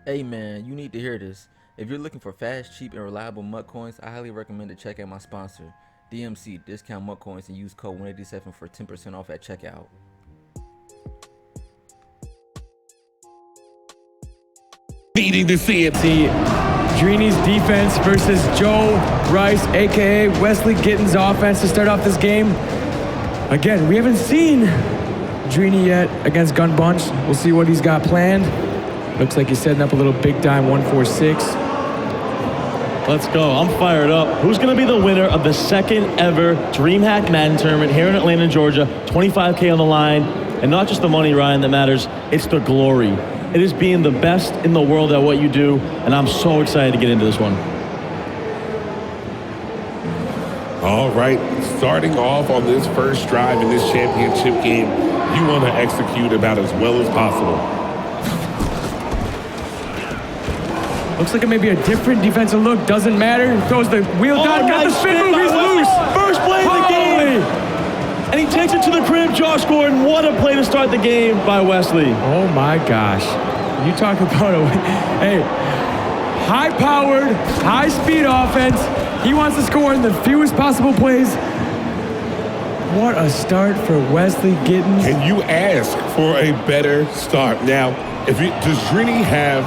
Hey man, you need to hear this. If you're looking for fast, cheap, and reliable MUT coins, I highly recommend to check out my sponsor, DMC, Discount MUT Coins, and use code 187 for 10% off at checkout. Needing to see it. See Trini's defense versus Joe Rice, aka Wesley Gitten's offense to start off this game. Again, we haven't seen Trini yet against Gun Bunch. We'll see what he's got planned. Looks like he's setting up a little big time 1-4-6. Let's go. I'm fired up. Who's going to be the winner of the second ever DreamHack Madden tournament here in Atlanta, Georgia? $25K on the line. And not just the money, Ryan, that matters. It's the glory. It is being the best in the world at what you do. And I'm so excited to get into this one. All right, starting off on this first drive in this championship game, you want to execute about as well as possible. Looks like it may be a different defensive look. Doesn't matter. Throws the wheel down. Got the spin move. He's loose. First play of the game. And he takes it to the crib. Josh Gordon. What a play to start the game by Wesley. Oh my gosh. You talk about a hey, high-powered, high-speed offense. He wants to score in the fewest possible plays. What a start for Wesley Gittens. Can you ask for a better start? Now, does Trini have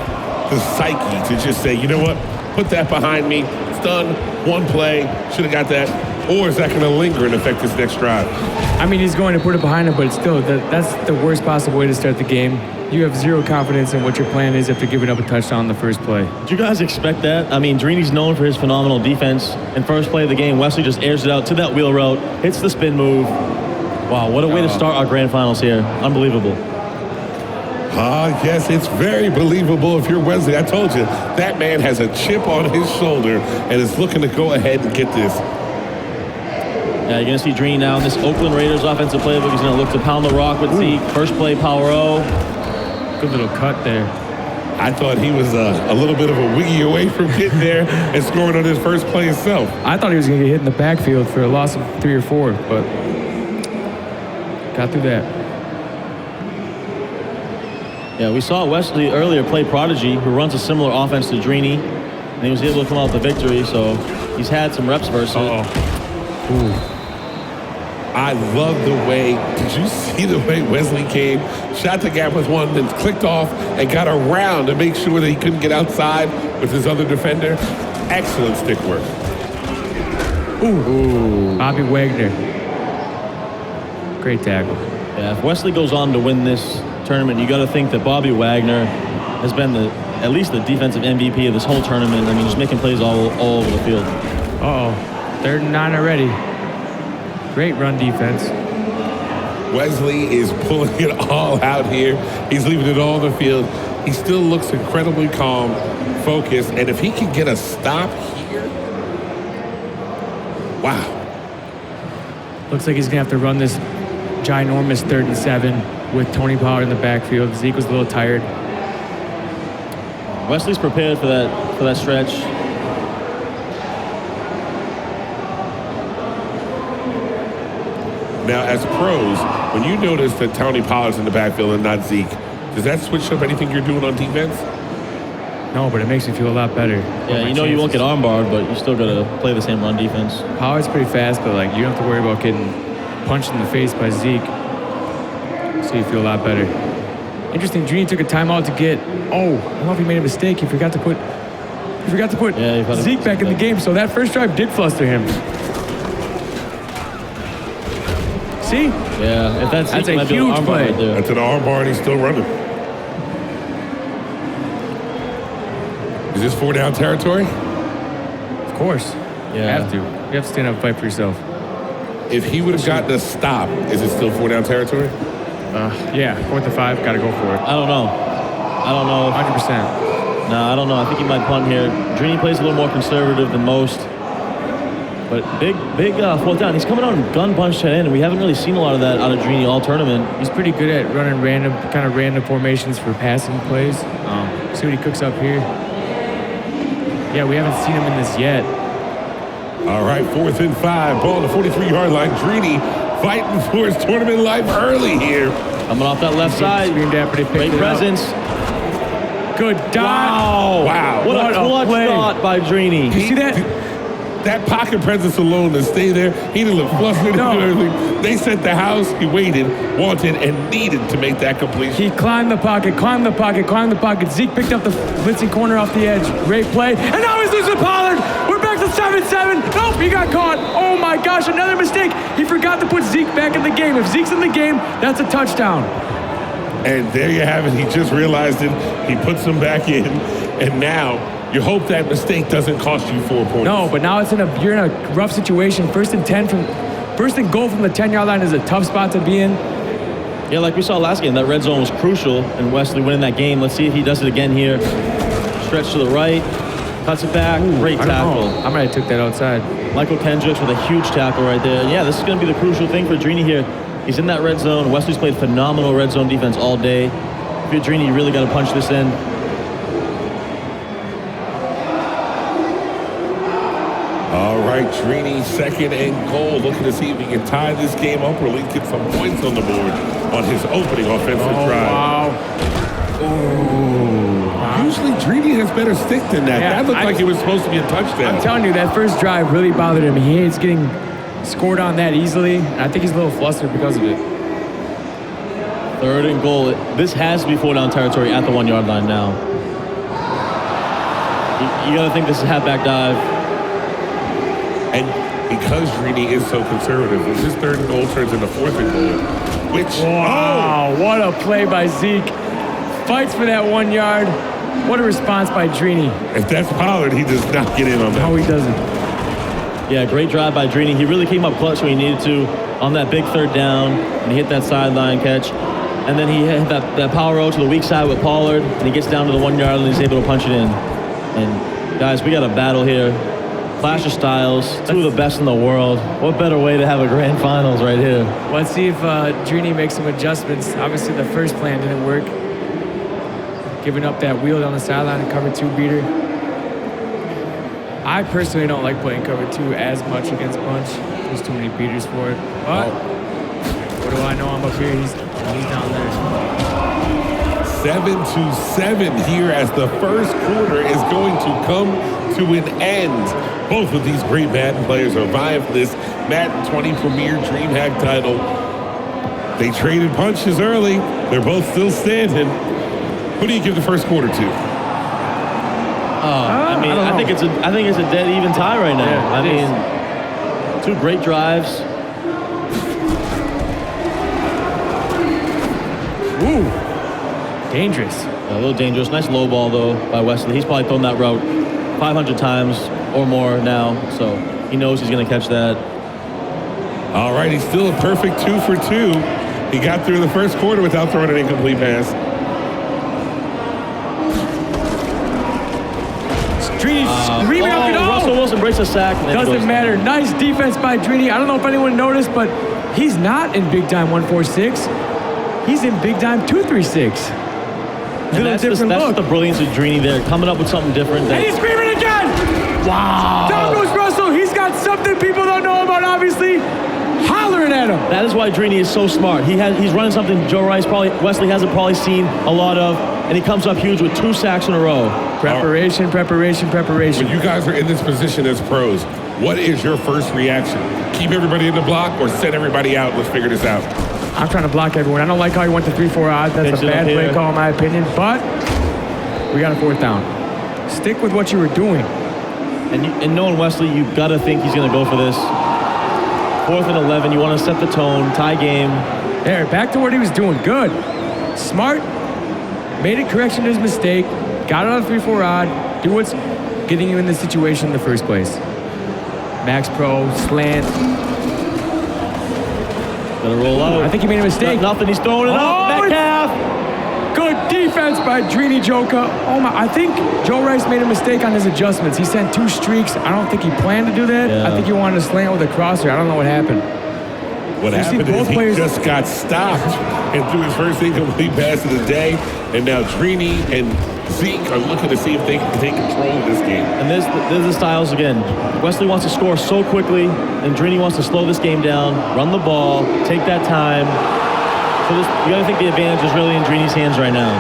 the psyche to just say, you know what, put that behind me, it's done, one play, should have got that, or is that going to linger and affect this next drive? I mean, he's going to put it behind him, but still, that's the worst possible way to start the game. You have zero confidence in what your plan is after giving up a touchdown on the first play. Did you guys expect that? I mean, Trini's known for his phenomenal defense. And first play of the game, Wesley just airs it out to that wheel route, hits the spin move. Wow, what a way to start our grand finals here. Unbelievable. Yes, it's very believable if you're Wesley. I told you, that man has a chip on his shoulder and is looking to go ahead and get this. Yeah, you're going to see Trini now in this Oakland Raiders offensive playbook. He's going to look to pound the rock with Zeke. First play, power O. Good little cut there. I thought he was a little bit of a wiggy away from getting there and scoring on his first play himself. I thought he was going to get hit in the backfield for a loss of 3 or 4, but got through that. Yeah, we saw Wesley earlier play Prodigy, who runs a similar offense to Trini, and he was able to come out with the victory, so he's had some reps versus it. I love the way, did you see the way Wesley came, shot the gap with one, then clicked off and got around to make sure that he couldn't get outside with his other defender? Excellent stick work. Ooh. Bobby Wagner. Great tackle. Yeah, if Wesley goes on to win this tournament, you got to think that Bobby Wagner has been at least the defensive MVP of this whole tournament. I mean, just making plays all over the field. Uh-oh. 3rd and 9 already. Great run defense. Wesley is pulling it all out here. He's leaving it all on the field. He still looks incredibly calm, focused, and if he can get a stop here, wow. Looks like he's going to have to run this ginormous 3rd and 7 with Tony Pollard in the backfield. Zeke was a little tired. Wesley's prepared for that stretch. Now, as pros, when you notice that Tony Pollard's in the backfield and not Zeke, does that switch up anything you're doing on defense? No, but it makes me feel a lot better. Yeah, you know you won't get armbarred, but you still got to play the same run defense. Pollard's pretty fast, but like you don't have to worry about getting punched in the face by Zeke. So you feel a lot better. Interesting, Trini took a timeout to get, I don't know if he made a mistake. He forgot to put Zeke back in the game, so that first drive did fluster him. See? Yeah, if that's a huge play. Right there. That's an armbar and he's still running. Is this 4-down territory? Of course. Yeah. You have to. You have to stand up and fight for yourself. If he would have gotten a stop, is it still 4-down territory? Yeah, 4th and 5, gotta go for it. I don't know. 100%. No, I don't know. I think he might punt here. Trini plays a little more conservative than most. But big 4th down. He's coming on gun bunch tight end, and we haven't really seen a lot of that out of Trini all tournament. He's pretty good at running random formations for passing plays. See what he cooks up here. Yeah, we haven't seen him in this yet. All right, 4th and 5, ball on the 43-yard line. Trini fighting for his tournament life early here. Coming off that left side. Screamed after they picked Great it presence. Up. Good dot. Wow. What a clutch play. shot by Trini. You see that? That pocket presence alone to stay there, he didn't look flustered. No. They sent the house. He waited, wanted, and needed to make that completion. He climbed the pocket, climbed the pocket, climbed the pocket. Zeke picked up the blitzing corner off the edge. Great play. And now he's losing Pollard. We're back to 7-7. Nope, he got caught. Oh my gosh, another mistake. He forgot to put Zeke back in the game. If Zeke's in the game, that's a touchdown. And there you have it. He just realized it. He puts them back in. And now you hope that mistake doesn't cost you 4 points. No, but now you're in a rough situation. First and goal from the 10-yard line is a tough spot to be in. Yeah, like we saw last game, that red zone was crucial, and Wesley winning that game. Let's see if he does it again here. Stretch to the right, cuts it back, great tackle. I might have took that outside. Michael Kendricks with a huge tackle right there. And yeah, this is going to be the crucial thing for Trini here. He's in that red zone. Wesley's played phenomenal red zone defense all day. If you're Trini, you really got to punch this in. All right, Trini, 2nd and goal. Looking to see if he can tie this game up or at least get some points on the board on his opening offensive drive. Wow. Usually, Trini has better stick than that. Yeah, That looked like it was supposed to be a touchdown. I'm telling you, that first drive really bothered him. He hates getting scored on that easily. And I think he's a little flustered because of it. 3rd and goal. This has to be 4-down territory at the 1-yard line now. You got to think this is a halfback dive. And because Trini is so conservative, his 3rd and goal turns into 4th and goal, which, Wow, what a play by Zeke. Fights for that 1 yard. What a response by Trini. if that's Pollard, he does not get in on that. No, he doesn't. Yeah, great drive by Trini. He really came up clutch when he needed to on that big 3rd down, and he hit that sideline catch. And then he hit that power road to the weak side with Pollard, and he gets down to the 1 yard and he's able to punch it in. And guys, we got a battle here. Clash of styles, 2 of the best in the world. What better way to have a grand finals right here? Let's see if Trini makes some adjustments. Obviously, the first plan didn't work. Giving up that wheel down the sideline and cover 2 beater. I personally don't like playing cover 2 as much against bunch. There's too many beaters for it. But what do I know? I'm up here. He's down there. 7-7 here as the first quarter is going to come to an end. Both of these great Madden players survived this Madden 20 Premier DreamHack title. They traded punches early. They're both still standing. Who do you give the first quarter to? I think it's a dead even tie right now. Yeah, 2 great drives. Ooh, dangerous. A little dangerous. Nice low ball, though, by Wesley. He's probably thrown that route 500 times or more now, so he knows he's going to catch that. All right, he's still a perfect 2 for 2. He got through the first quarter without throwing an incomplete pass. Trini screaming up and Russell Wilson breaks a sack. And then Doesn't goes matter. down. Nice defense by Trini. I don't know if anyone noticed, but he's not in big time 146. He's in big time 236. And that's different look. the brilliance of Trini there, coming up with something different. And he's screaming again. Wow. Down goes Russell. He's got something people don't know about, obviously. Hollering at him. That is why Trini is so smart. He's running something Wesley hasn't probably seen a lot of, and he comes up huge with 2 sacks in a row. Preparation. When you guys are in this position as pros, what is your first reaction? Keep everybody in the block or send everybody out? Let's figure this out. I'm trying to block everyone. I don't like how he went to 3-4 odds. That's a bad play call in my opinion, but we got a 4th down. Stick with what you were doing. And knowing Wesley, you've got to think he's going to go for this. 4th and 11, you want to set the tone, tie game. There, back to what he was doing. Good. Smart. Made a correction to his mistake. Got it on a 3-4 odd. Do what's getting you in this situation in the first place. Max Pro, slant. Gotta roll out. I think he made a mistake. Nothing, he's throwing it up. Metcalf. Good defense by Trini Joka. Oh my, I think Joe Rice made a mistake on his adjustments. He sent 2 streaks. I don't think he planned to do that. Yeah. I think he wanted to slant with a crosser. I don't know what happened. What happened is he just got stopped and threw his first incomplete pass of the day. And now Trini and Zeke are looking to see if they can take control of this game. And there's the styles again. Wesley wants to score so quickly, and Trini wants to slow this game down, run the ball, take that time. So you got to think the advantage is really in Trini's hands right now.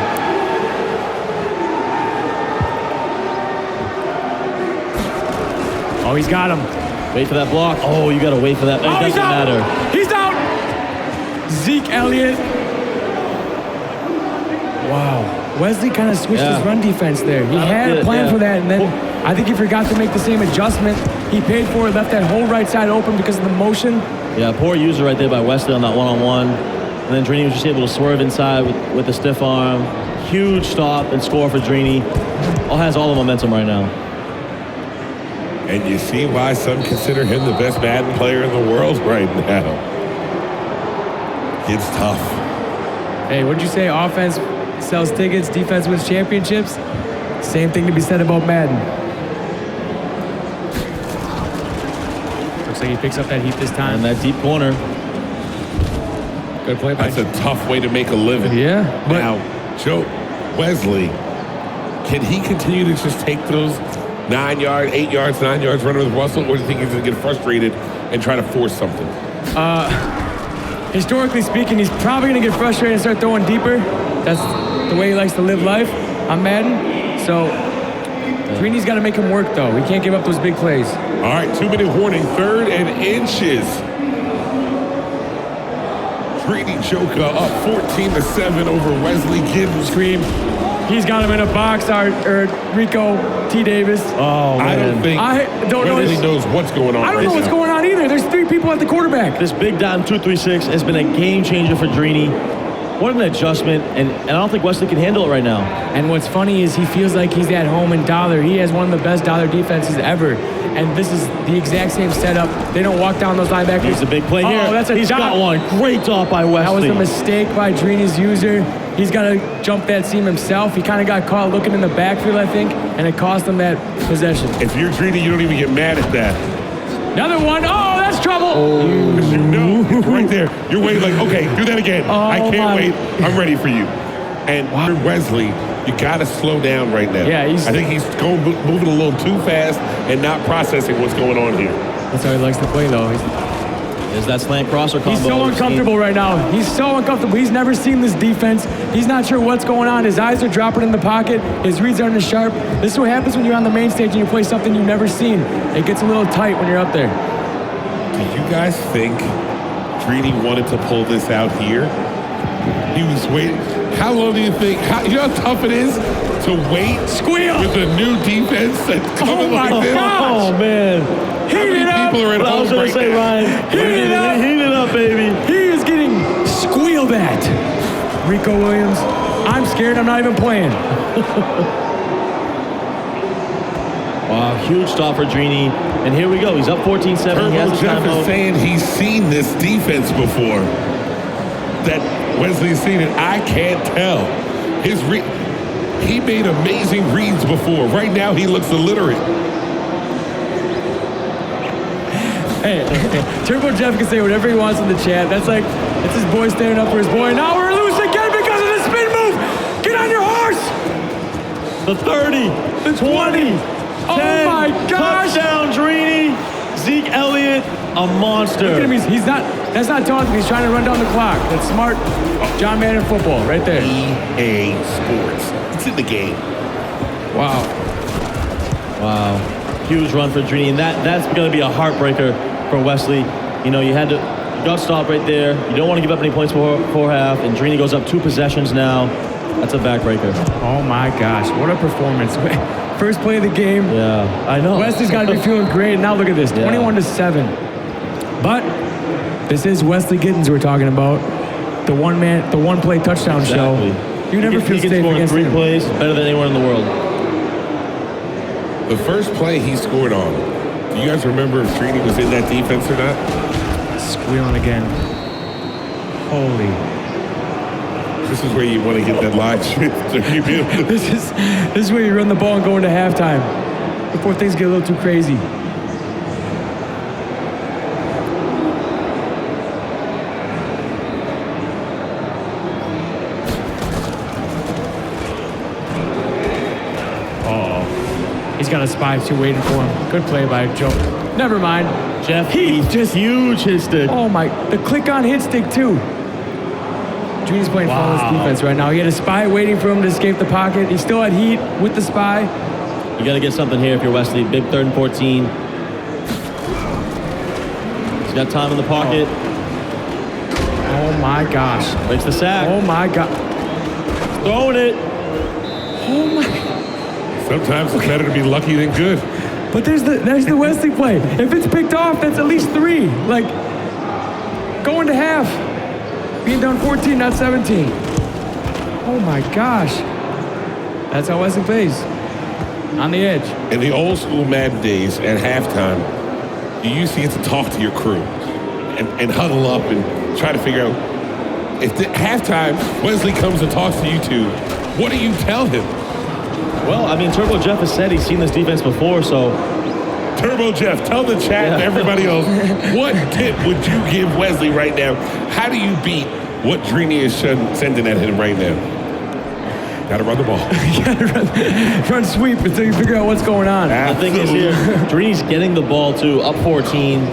Oh, he's got him. Wait for that block. Oh, you got to wait for that. It Oh, doesn't he's out. matter. He's out. Zeke Elliott. Wow. Wesley kind of switched his run defense there. He had a plan for that, and then I think he forgot to make the same adjustment. He paid for it, left that whole right side open because of the motion. Yeah, poor user right there by Wesley on that one-on-one. And then Trini was just able to swerve inside with the stiff arm. Huge stop and score for Trini. Has all the momentum right now. And you see why some consider him the best Madden player in the world right now. It's tough. Hey, what'd you say? Offense sells tickets, defense wins championships. Same thing to be said about Madden. Looks like he picks up that heat this time. And that deep corner. Good play by That's a tough way to make a living. Yeah. But Now, Joe Wesley, can he continue to just take those 9 yards, 8 yards, 9 yards running with Russell, or do you think he's going to get frustrated and try to force something? historically speaking, he's probably going to get frustrated and start throwing deeper. That's the way he likes to live life on Madden. So Trini's got to make him work, though. He can't give up those big plays. All right, 2-minute warning, 3rd and inches. Trini Joka up 14-7 over Wesley Giddens. Scream. He's got him in a box, or Rico T. Davis. Oh, man. I don't know. Wesley knows what's going on. I don't know what's going on either. There's 3 people at the quarterback. This big dime 2-3-6 has been a game changer for Trini. What an adjustment, and I don't think Wesley can handle it right now. And what's funny is he feels like he's at home in Dollar. He has one of the best Dollar defenses ever. And this is the exact same setup. They don't walk down those linebackers. Here's a big play here. Oh, that's a He's dot. got one. Great dot by Wesley. That was a mistake by Trini's user. He's got to jump that seam himself. He kind of got caught looking in the backfield, I think, and it cost him that possession. If you're Trini, you don't even get mad at that. Another one. Oh, that's trouble. Because you know, it's right there. You're waiting like, okay, do that again. I can't wait. I'm ready for you. And Wesley, you got to slow down right now. Yeah, I think he's moving a little too fast and not processing what's going on here. That's how he likes to play, though. Is that slant crosser combo? He's so uncomfortable right now. He's so uncomfortable. He's never seen this defense. He's not sure what's going on. His eyes are dropping in the pocket. His reads aren't as sharp. This is what happens when you're on the main stage and you play something you've never seen. It gets a little tight when you're up there. Do you guys think Trini wanted to pull this out here? He was waiting. How long do you think? You know how tough it is to wait Squeal! with a new defense that's coming my like this? gosh! Oh, man. How many people are at I was home going right to say, now? Ryan. Heat it up, baby. He is getting squealed at. Rico Williams, I'm scared. I'm not even playing. Wow, huge stop for Trini. And here we go. He's up 14-7. He has Turbo the Jeff timeout. is saying he's seen this defense before. That Wesley's seen it. I can't tell. He made amazing reads before. Right now, he looks illiterate. Hey, Turbo Jeff can say whatever he wants in the chat. That's his boy standing up for his boy. Now we're loose again because of the spin move. Get on your horse. The 30, the 20. Oh 10, my gosh. Touchdown, Trini. Zeke Elliott, a monster. Look at him. That's not taunting. He's trying to run down the clock. That's smart John Madden football right there. EA Sports. It's in the game. Wow. Wow. Huge run for Trini. And that's going to be a heartbreaker for Wesley. You know, you got stopped right there. You don't want to give up any points before half. And Trini goes up 2 possessions now. That's a backbreaker. Oh my gosh. What a performance. First play of the game. Yeah, I know. Wesley's got to be feeling great. Now look at this, 21-7. But this is Wesley Giddens we're talking about. The one play touchdown show. You never feel safe against 3 him. plays, better than anyone in the world. The first play he scored on. Do you guys remember if Trini was in that defense or not? Squealing again. Holy. This is where you want to get that live shift. This is where you run the ball and go into halftime before things get a little too crazy. He's got a spy too waiting for him. Good play by Joe. Never mind. Jeff, He just huge hit stick. Oh my, the click on hit stick too. Trini's playing flawless defense right now. He had a spy waiting for him to escape the pocket. He still had heat with the spy. You got to get something here if you're Wesley. Big 3rd and 14. He's got time in the pocket. Oh my gosh. Breaks the sack. Oh my God. Throwing it. Oh my. Sometimes it's better to be lucky than good. But there's the Wesley play. If it's picked off, that's at least 3. Like, going to half. Being down 14, not 17. Oh my gosh. That's how Wesley plays. On the edge. In the old school Madden days, at halftime, you used to get to talk to your crew and huddle up and try to figure out, if at halftime Wesley comes and talks to you two, what do you tell him? Well, I mean, Turbo Jeff has said he's seen this defense before, so... Turbo Jeff, tell the chat and everybody else, what tip would you give Wesley right now? How do you beat what Trini is sending at him right now? Gotta run the ball. You gotta run sweep until you figure out what's going on. The thing is here, Trini's getting the ball too, up 14.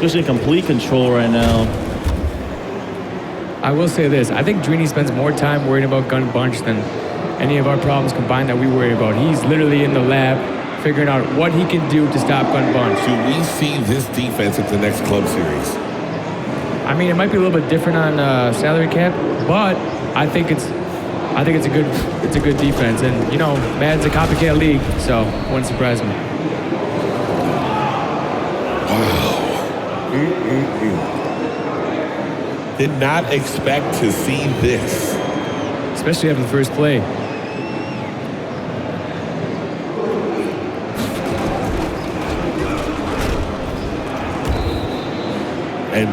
Just in complete control right now. I will say this. I think Trini spends more time worrying about gun bunch than any of our problems combined that we worry about. He's literally in the lab figuring out what he can do to stop gun bunch. Do we see this defense at the next club series? I mean, it might be a little bit different on salary cap, but I think it's a good defense. And you know, Madden's a copycat league, so wouldn't surprise me. Wow. Did not expect to see this. Especially after the first play. And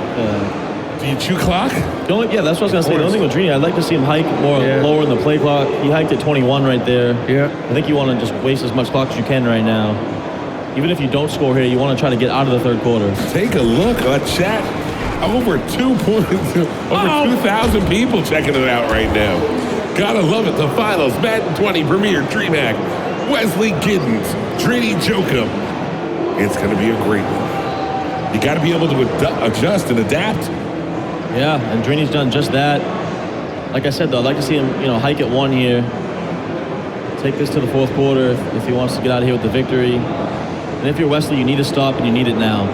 do you chew clock? Yeah, that's what I was going to say. The only thing with Trini, I'd like to see him hike more lower in the play clock. He hiked at 21 right there. Yeah. I think you want to just waste as much clock as you can right now. Even if you don't score here, you want to try to get out of the third quarter. Take a look on chat. Over 2,000 people checking it out right now. Gotta love it. The finals, Madden 20 Premier DreamHack. Wesley Giddens, Trini Jokum. It's gonna be a great one. You gotta be able to adjust and adapt. Yeah, and Trini's done just that. Like I said, though, I'd like to see him, hike at 1 here. Take this to the fourth quarter if he wants to get out of here with the victory. And if you're Wesley, you need to stop, and you need it now.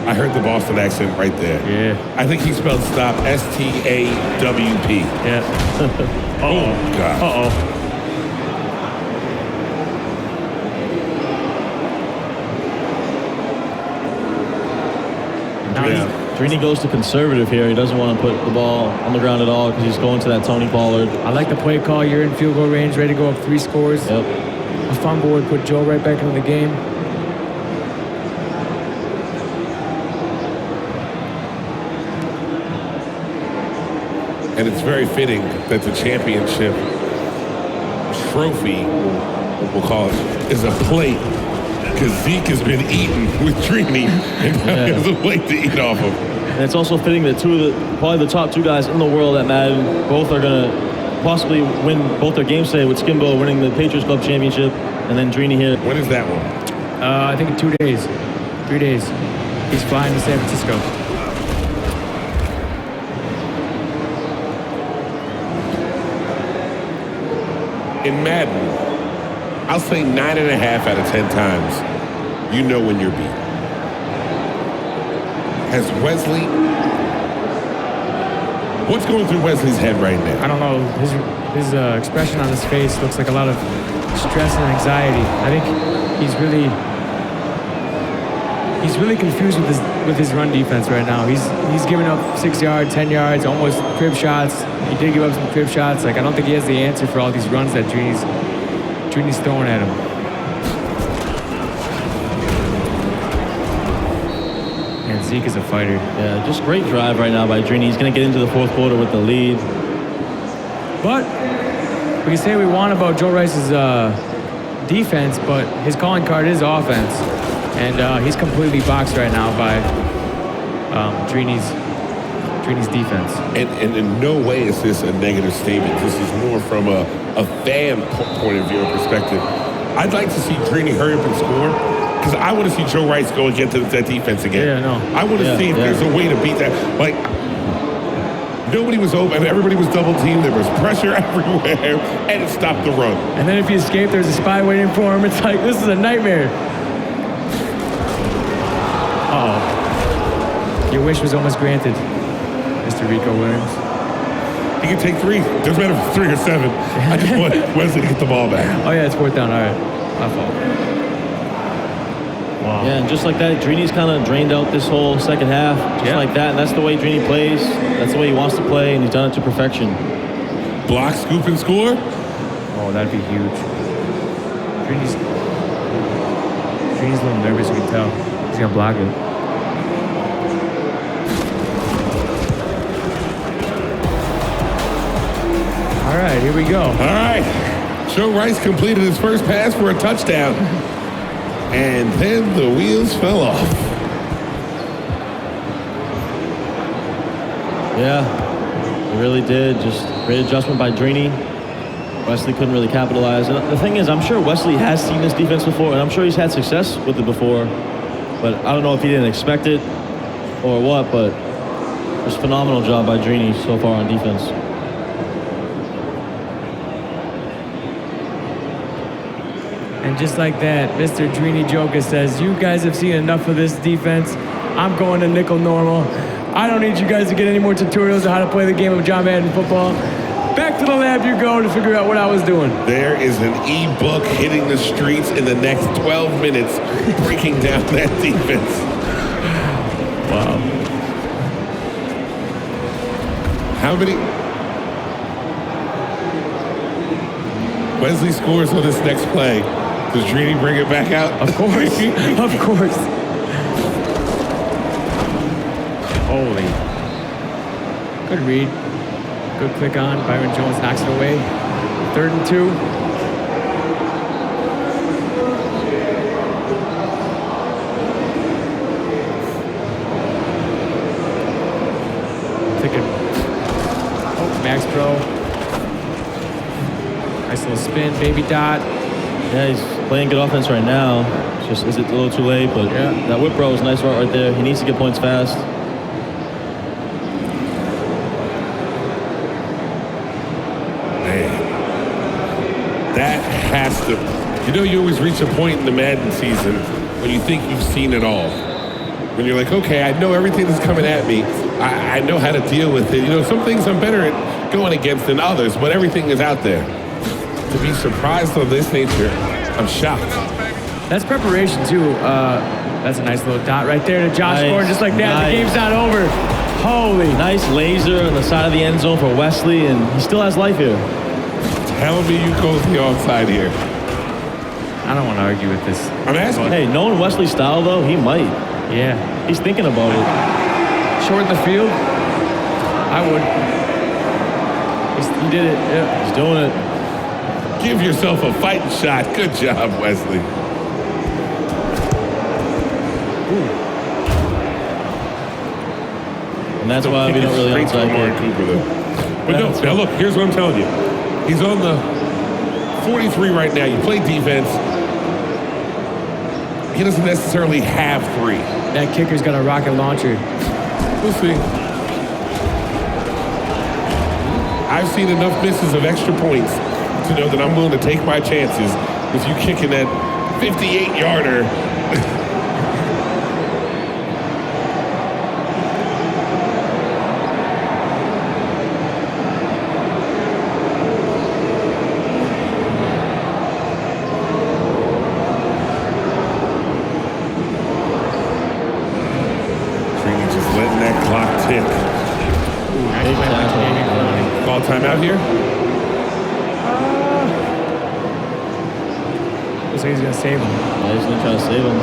I heard the Boston accent right there. Yeah. I think he spelled stop S-T-A-W-P. Yeah. Oh, God. Uh-oh. Trini goes to conservative here. He doesn't want to put the ball on the ground at all because he's going to that Tony Pollard. I like the play call. You're in field goal range, ready to go up 3 scores. Yep. A fumble would put Joe right back into the game. And it's very fitting that the championship trophy, we'll call it, is a plate. Because Zeke has been eating with Trini and has a plate to eat off of. And it's also fitting that probably the top 2 guys in the world at Madden, both are going to possibly win both their games today, with Skimbo winning the Patriots Club Championship and then Trini here. When is that one? I think in 2 days. 3 days. He's flying to San Francisco. In Madden, I'll say 9.5 out of 10 times, you know when you're beat. Has Wesley, what's going through Wesley's head right now? I don't know. His expression on his face looks like a lot of stress and anxiety. I think he's really confused with his run defense right now. He's giving up 6 yards, 10 yards, almost crib shots. He did give up some crib shots. Like, I don't think he has the answer for all these runs that Trini's throwing at him. And Zeke is a fighter. Yeah, just great drive right now by Trini. He's going to get into the fourth quarter with the lead. But we can say we want about Joe Rice's defense, but his calling card is offense. And he's completely boxed right now by Trini's defense. And in no way is this a negative statement. This is more from a fan point of view or perspective. I'd like to see Trini hurry up and score, because I want to see Joe Rice go and get to that defense again. Yeah, no. I want to see if there's a way to beat that. Like, nobody was open. Everybody was double teamed. There was pressure everywhere, and it stopped the run. And then if he escaped, there's a spy waiting for him. It's like, this is a nightmare. Uh-oh. Your wish was almost granted, Mr. Rico Williams. He can take 3. Doesn't matter if it's 3 or 7. I just want Wesley to get the ball back. Oh, yeah, it's 4th down. All right. My fault. Wow. Yeah, and just like that, Trini's kind of drained out this whole second half. Just like that, and that's the way Trini plays. That's the way he wants to play, and he's done it to perfection. Block, scoop, and score. Oh, that'd be huge. Trini's a little nervous, you can tell. He's going to block it. All right, here we go. All right. Joe Rice completed his first pass for a touchdown. And then the wheels fell off. Yeah, he really did. Just great adjustment by Trini. Wesley couldn't really capitalize. And the thing is, I'm sure Wesley has seen this defense before, and I'm sure he's had success with it before. But I don't know if he didn't expect it or what, but just phenomenal job by Trini so far on defense. And just like that, Mr. Trini Joker says, you guys have seen enough of this defense. I'm going to nickel normal. I don't need you guys to get any more tutorials on how to play the game of John Madden football. Back to the lab you go to figure out what I was doing. There is an e-book hitting the streets in the next 12 minutes, breaking down that defense. Wow. How many? Wesley scores on this next play. Does Trini bring it back out? Of course. Of course. Holy. Good read. Good click on. Byron Jones knocks it away. 3rd and 2. Thinking. Oh, Max Pro. Nice little spin, baby dot. Yeah, he's playing good offense right now. It's just, is it a little too late? But yeah, that whip row is a nice route right there. He needs to get points fast. Man, that has to. You know, you always reach a point in the Madden season when you think you've seen it all. When you're like, okay, I know everything that's coming at me. I know how to deal with it. You know, some things I'm better at going against than others, but everything is out there. To be surprised of this nature, I'm shocked. That's preparation, too. That's a nice little dot right there to Josh Gordon, just like that. The game's not over. Holy. Nice laser on the side of the end zone for Wesley, and he still has life here. Tell me you go the offside here. I don't want to argue with this. I'm asking. Hey, knowing Wesley's style, though, he might. Yeah. He's thinking about it. Shorten the field? I would. He did it. Yeah. He's doing it. Give yourself a fighting shot. Good job, Wesley. Ooh. And that's why we don't really outside Mark Cooper, though. But no, now look, here's what I'm telling you. He's on the 43 right now. You play defense. He doesn't necessarily have 3. That kicker's got a rocket launcher. We'll see. I've seen enough misses of extra points to know that I'm willing to take my chances with you kicking that 58-yarder. Trini just letting that clock tick. Call timeout here? So he's going to save him. Yeah, he's going to try to save him.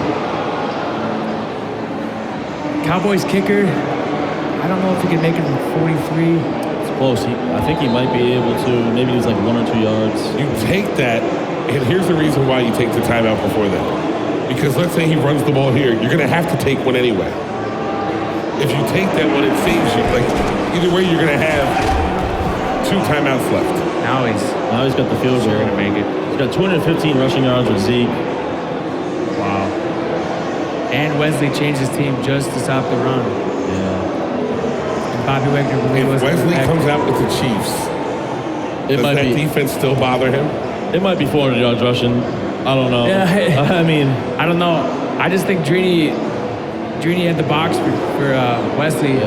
Cowboys kicker. I don't know if he can make it from 43. It's close. I think he might be able to. Maybe he's like 1 or 2 yards. You take that, and here's the reason why you take the timeout before that. Because let's say he runs the ball here, you're going to have to take one anyway. If you take that one, it saves you. Like, either way, you're going to have 2 timeouts left. Now he's got the field goal. Going to make it. He's got 215 rushing yards with Zeke. Wow. And Wesley changed his team just to stop the run. Yeah. And Bobby Wagner really If wasn't Wesley effective. comes out with the Chiefs, does that defense still bother him? It might be 400 yards rushing. I don't know. Yeah. I mean, I don't know. I just think Trini Trini had the box for Wesley.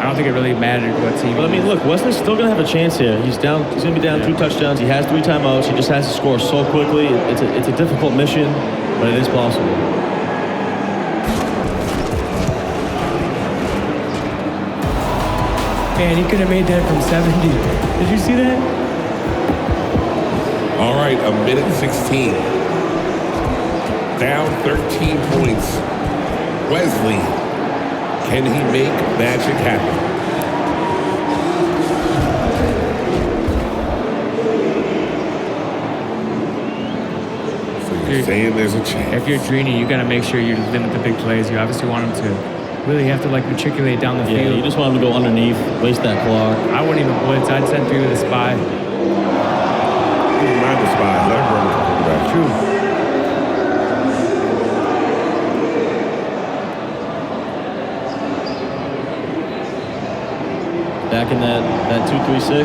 I don't think it really mattered what team. But I mean, look, Wesley's still going to have a chance here. He's down. He's going to be down 2 touchdowns. He has 3 timeouts. He just has to score so quickly. It's a difficult mission, but it is possible. Man, he could have made that from 70. Did you see that? All right, a minute 16. Down 13 points. Wesley, can he make magic happen? So you're saying there's a chance. If you're Trini, you got to make sure you limit the big plays. You obviously want him to really have to like matriculate down the field. Yeah, you just want him to go underneath, waste that clock. I wouldn't even blitz. I'd send through with a spy. Wouldn't mind the spy. Let him run the quarterback. True. Back in that 2-3-6.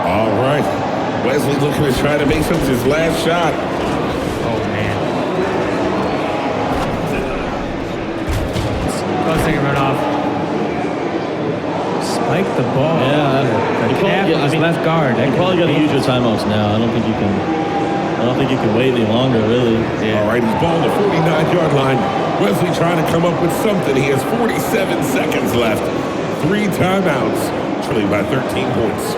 All right. Wesley looking to try to make something his last shot. Oh, man. Close second run off. Spike the ball. Yeah, The calf of his left guard. You probably got to use your timeouts now. I don't think you can wait any longer, really. Yeah. All right, he's ball on the 49-yard line. Wesley trying to come up with something. He has 47 seconds left. 3 timeouts, trailing by 13 points.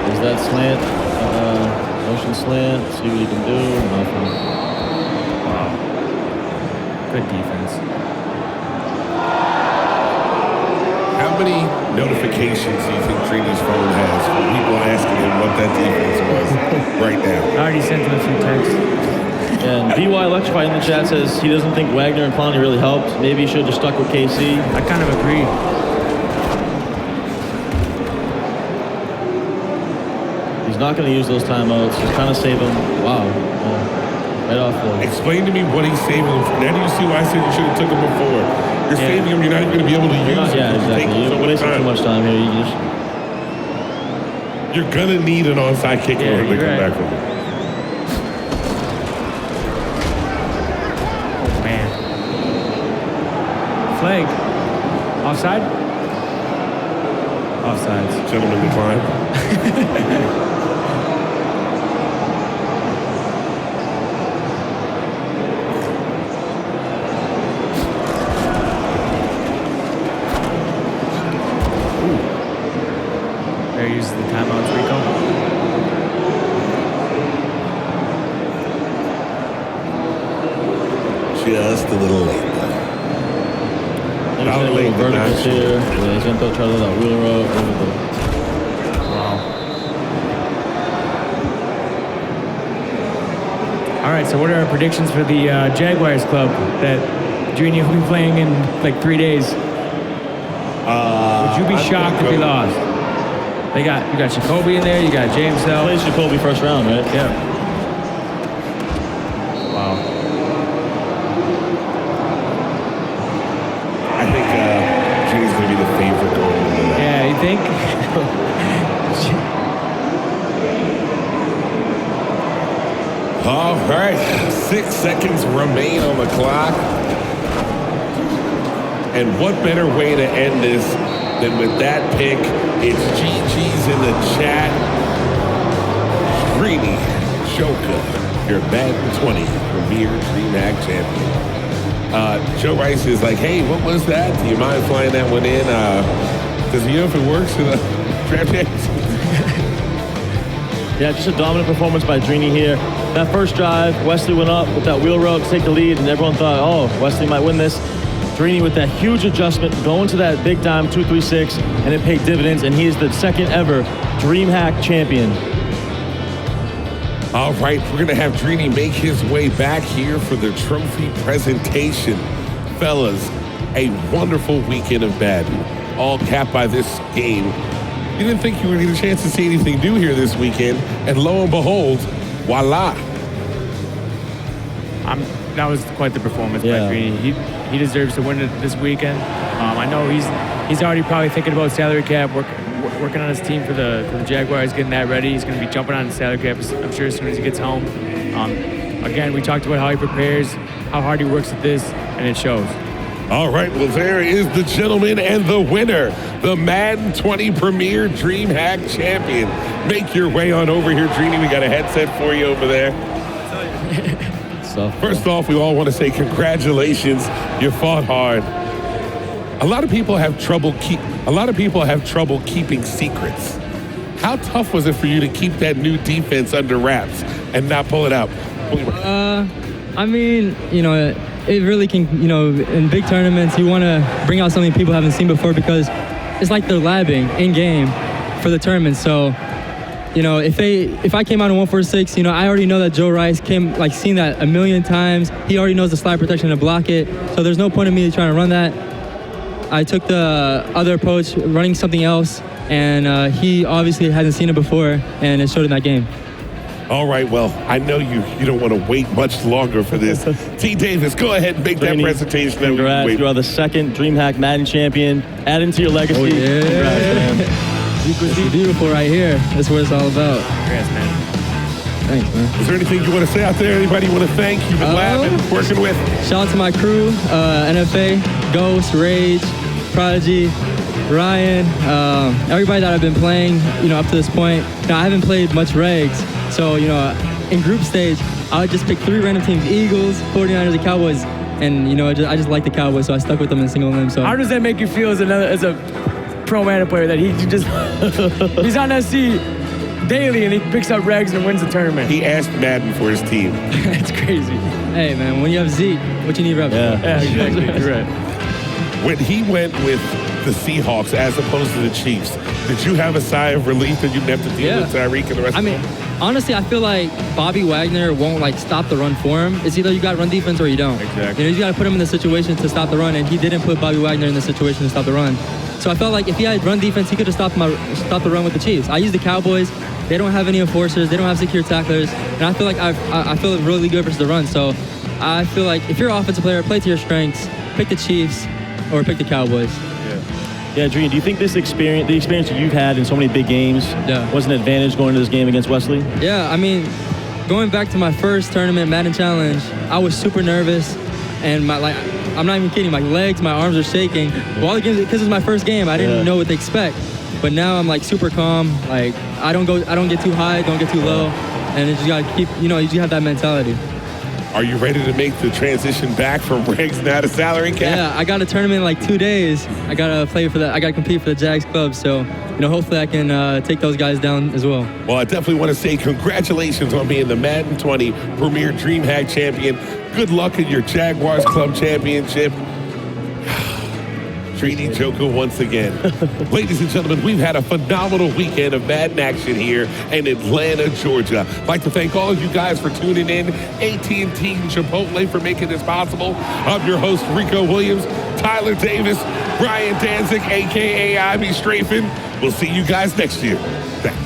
There's that slant, motion slant. See what you can do. Nothing. Wow. Good defense. How many notifications do you think Trini's phone has from people asking him what that defense was right now? I already sent him a few texts. And BY Electrify in the chat says he doesn't think Wagner and Clowney really helped. Maybe he should have just stuck with KC. I kind of agree. He's not going to use those timeouts. He's trying to save them. Wow. Right off the... Explain to me what he's saving him for. Now do you see why I said you should have took him before? You're saving him. You're not even going to be able to use him. Yeah, exactly. You're wasting too much time here. You're going to need an onside kick in order to come back from it. Oh, man. Flag. Offside? Offsides. Gentlemen decline. There uses the timeouts, Rico. Just a little late, though. There's a little verticals here. Yeah, he's going to try to that wheel rope. Wow. All right, so what are our predictions for the Jaguars club that Junior will be playing in like 3 days? Would you be shocked if he lost? You got Jacoby in there. You got James Hill. Plays Jacoby first round, right? Yeah. Wow. I think Jimmy's going to be the favorite going into that. Yeah, you think? All right, 6 seconds remain on the clock. And what better way to end this than with that pick? It's GG's in the chat. Trini Shoka, your Madden 20 Premier DreamHack champion. Joe Rice is like, hey, what was that? Do you mind flying that one in? Does he know if it works in the draft champions? Yeah, just a dominant performance by Trini here. That first drive, Wesley went up with that wheel rope to take the lead, and everyone thought, oh, Wesley might win this. Trini with that huge adjustment, going to that big time 2-3-6, and it paid dividends, and he is the second ever DreamHack champion. All right, we're going to have Trini make his way back here for the trophy presentation. Fellas, a wonderful weekend of Madden, all capped by this game. You didn't think you were going to get a chance to see anything new here this weekend, and lo and behold, voila. that was quite the performance by Trini. He deserves to win it this weekend. I know he's already probably thinking about salary cap, working on his team for the Jaguars, getting that ready. He's going to be jumping on the salary cap, I'm sure, as soon as he gets home. Again, we talked about how he prepares, how hard he works at this, and it shows. All right, well, there is the gentleman and the winner, the Madden 20 Premier DreamHack Champion. Make your way on over here, Trini. We got a headset for you over there. First off, we all want to say congratulations. You fought hard. A lot of people have trouble keeping secrets. How tough was it for you to keep that new defense under wraps and not pull it out? I mean, it really can, in big tournaments, you want to bring out something people haven't seen before because it's like they're labbing in game for the tournament. So, if I came out in 146, I already know that Joe Rice seen that a million times. He already knows the slide protection to block it. So there's no point in me trying to run that. I took the other approach, running something else, and he obviously hasn't seen it before, and it showed in that game. All right, well, I know you don't want to wait much longer for this. T. Davis, go ahead and make that presentation. Congrats, you are the second DreamHack Madden champion. Add into your legacy. Oh, yeah. Congrats, man. It's beautiful right here. That's what it's all about. Congrats, man. Thanks, man. Is there anything you want to say out there? Anybody you want to thank? You've been laughing, working with? Shout out to my crew, NFA, Ghost, Rage, Prodigy, Ryan, everybody that I've been playing, up to this point. I haven't played much regs, so, in group stage, I would just pick 3 random teams, Eagles, 49ers, and Cowboys, and, I just like the Cowboys, so I stuck with them in single limb. So how does that make you feel as a pro Madden player that he's on SC daily and he picks up regs and wins the tournament? He asked Madden for his team. It's crazy. Hey, man, when you have Zeke, what you need reps for? Yeah, exactly. You're right. When he went with the Seahawks as opposed to the Chiefs, did you have a sigh of relief that you didn't have to deal with Tyreek and the rest of them? Honestly, I feel like Bobby Wagner won't stop the run for him. It's either you got run defense or you don't. Exactly. You got to put him in the situation to stop the run, and he didn't put Bobby Wagner in the situation to stop the run. So I felt like if he had run defense, he could have stopped the run with the Chiefs. I use the Cowboys. They don't have any enforcers. They don't have secure tacklers. And I feel like I feel really good versus the run. So I feel like if you're an offensive player, play to your strengths. Pick the Chiefs or pick the Cowboys. Yeah, Trini, do you think the experience that you've had in so many big games was an advantage going into this game against Wesley? Yeah, going back to my first tournament, Madden Challenge, I was super nervous. And I'm not even kidding, my legs, my arms are shaking. Well, because it's my first game, I didn't know what to expect. But now I'm super calm. I don't get too high, don't get too low. And you just gotta keep, you just have that mentality. Are you ready to make the transition back from regs now to salary cap? Yeah, I got a tournament in 2 days. I gotta compete for the Jags club. So, hopefully I can take those guys down as well. Well, I definitely want to say congratulations on being the Madden 20 Premier DreamHack Champion. Good luck in your Jaguars Club Championship. Trini Joker once again. Ladies and gentlemen, we've had a phenomenal weekend of Madden action here in Atlanta, Georgia. I'd like to thank all of you guys for tuning in. AT&T and Chipotle for making this possible. I'm your host, Rico Williams, Tyler Davis, Brian Danzig, a.k.a. Ivy Strafen. We'll see you guys next year. Thanks.